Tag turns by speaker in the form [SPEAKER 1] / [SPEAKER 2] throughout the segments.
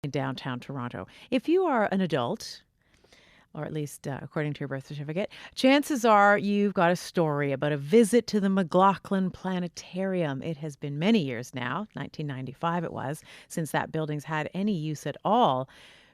[SPEAKER 1] in downtown Toronto. If you are an adult, or at least according to your birth certificate, chances are you've got a story about a visit to the McLaughlin Planetarium. It has been many years now, 1995 it was, since that building's had any use at all.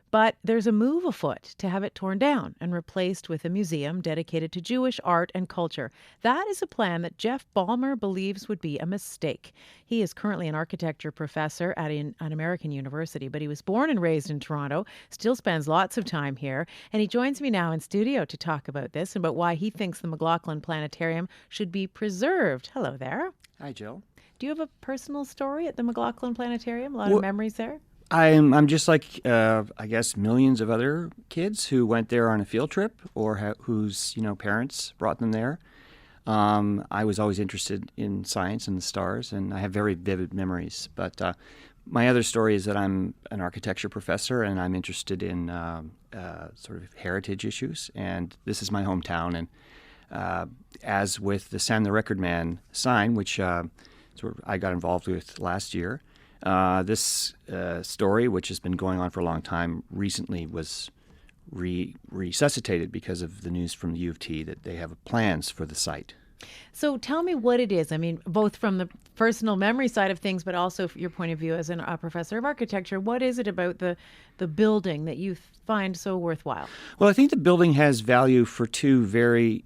[SPEAKER 1] But there's a move afoot to have it torn down and replaced with a museum dedicated to Jewish art and culture. That is a plan that Jeff Ballmer believes would be a mistake. He is currently an architecture professor at an American university, but he was born and raised in Toronto, still spends lots of time here, and he joins me now in studio to talk about this and about why he thinks the McLaughlin Planetarium should be preserved. Hello there.
[SPEAKER 2] Hi, Jill.
[SPEAKER 1] Do you have a personal story at the McLaughlin Planetarium? A lot of memories there?
[SPEAKER 2] I'm just like I guess millions of other kids who went there on a field trip or whose parents brought them there. I was always interested in science and the stars, and I have very vivid memories. But my other story is that I'm an architecture professor, and I'm interested in sort of heritage issues. And this is my hometown. And as with the Sam the Record Man sign, which sort of I got involved with last year. This story, which has been going on for a long time, recently was resuscitated because of the news from the U of T that they have plans for the site.
[SPEAKER 1] So tell me what it is. I mean, both from the personal memory side of things, but also your point of view as a professor of architecture. What is it about the building that you find so worthwhile?
[SPEAKER 2] Well, I think the building has value for two very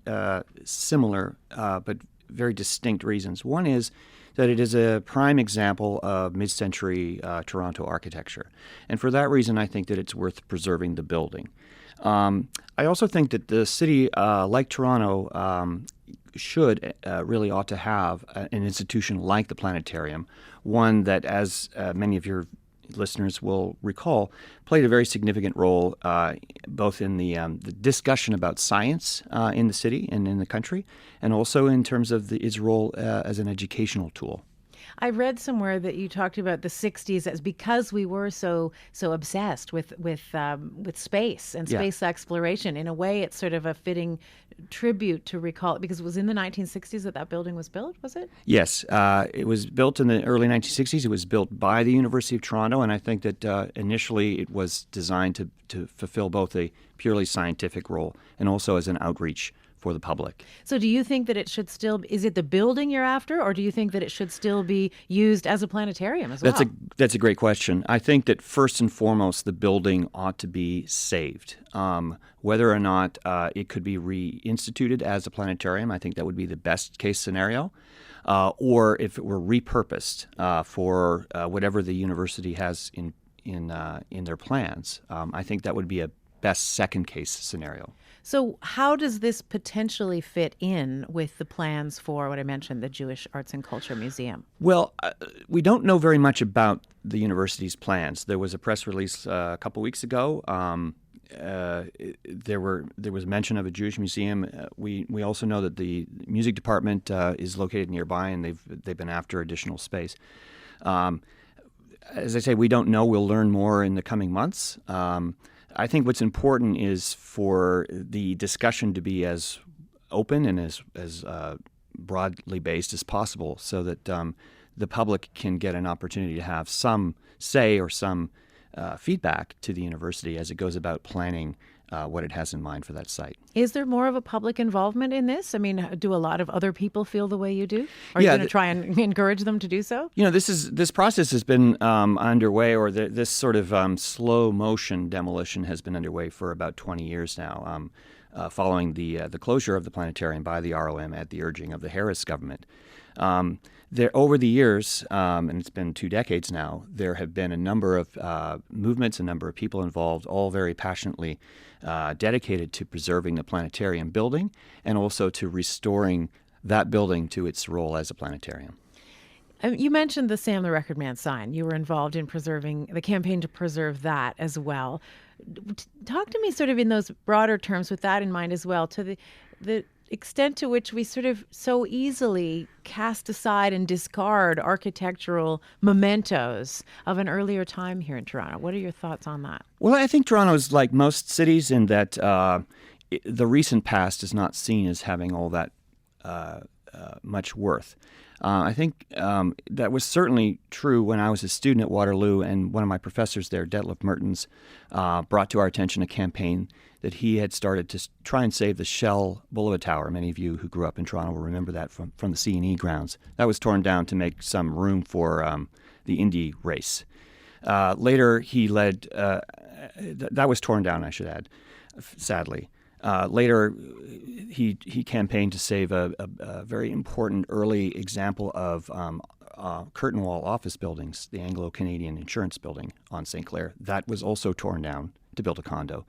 [SPEAKER 2] similar but very distinct reasons. One is that it is a prime example of mid-century Toronto architecture. And for that reason, I think that it's worth preserving the building. I also think that the city, like Toronto, should really ought to have an institution like the Planetarium, one that, as many of your listeners will recall, played a very significant role both in the discussion about science in the city and in the country, and also in terms of its role as an educational tool.
[SPEAKER 1] I read somewhere that you talked about the '60s as because we were so obsessed with space and space exploration. In a way, it's sort of a fitting tribute to recall it because it was in the 1960s that building was built. Was it?
[SPEAKER 2] Yes, it was built in the early 1960s. It was built by the University of Toronto, and I think that initially it was designed to fulfill both a purely scientific role and also as an outreach for the public.
[SPEAKER 1] So do you think that it should still, is it the building you're after, or do you think that it should still be used as a planetarium as well?
[SPEAKER 2] That's a great question. I think that first and foremost, the building ought to be saved. Whether or not it could be reinstituted as a planetarium, I think that would be the best case scenario. Or if it were repurposed for whatever the university has in their plans, I think that would be a best second case scenario.
[SPEAKER 1] So how does this potentially fit in with the plans for what I mentioned, the Jewish Arts and Culture Museum?
[SPEAKER 2] Well, we don't know very much about the university's plans. There was a press release a couple weeks ago. There was mention of a Jewish museum. We also know that the music department is located nearby, and they've been after additional space. As I say, we don't know. We'll learn more in the coming months. I think what's important is for the discussion to be as open and as broadly based as possible so that the public can get an opportunity to have some say or some feedback to the university as it goes about planning what it has in mind for that site.
[SPEAKER 1] Is there more of a public involvement in this? I mean, do a lot of other people feel the way you do? Are you going to try and encourage them to do so?
[SPEAKER 2] This process has been underway, or this sort of slow motion demolition has been underway for about 20 years now, following the closure of the planetarium by the ROM at the urging of the Harris government. Over the years, and it's been 2 decades now, there have been a number of movements, a number of people involved, all very passionately dedicated to preserving the planetarium building and also to restoring that building to its role as a planetarium.
[SPEAKER 1] You mentioned the Sam the Record Man sign. You were involved in preserving the campaign to preserve that as well. Talk to me sort of in those broader terms with that in mind as well, to the extent to which we sort of so easily cast aside and discard architectural mementos of an earlier time here in Toronto. What are your thoughts on that?
[SPEAKER 2] Well, I think Toronto is like most cities in that the recent past is not seen as having all that much worth. I think that was certainly true when I was a student at Waterloo, and one of my professors there, Detlef Mertens, brought to our attention a campaign that he had started to try and save the Shell Boulevard Tower. Many of you who grew up in Toronto will remember that from the C&E grounds. That was torn down to make some room for the Indy race. Later, he led, that was torn down, I should add, sadly. Later, he campaigned to save a very important early example of curtain wall office buildings, the Anglo-Canadian Insurance Building on St. Clair. That was also torn down to build a condo.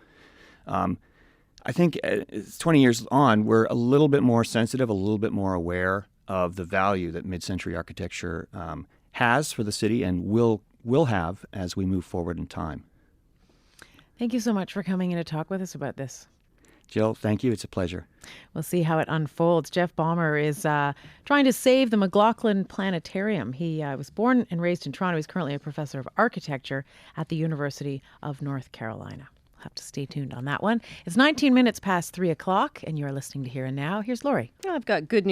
[SPEAKER 2] I think 20 years on, we're a little bit more sensitive, a little bit more aware of the value that mid-century architecture has for the city and will have as we move forward in time.
[SPEAKER 1] Thank you so much for coming in to talk with us about this.
[SPEAKER 2] Gill, thank you. It's a pleasure.
[SPEAKER 1] We'll see how it unfolds. Jeff Balmer is trying to save the McLaughlin Planetarium. He was born and raised in Toronto. He's currently a professor of architecture at the University of North Carolina. We'll have to stay tuned on that one. It's 19 minutes past 3 o'clock, and you're listening to Here and Now. Here's Lori.
[SPEAKER 3] I've got good news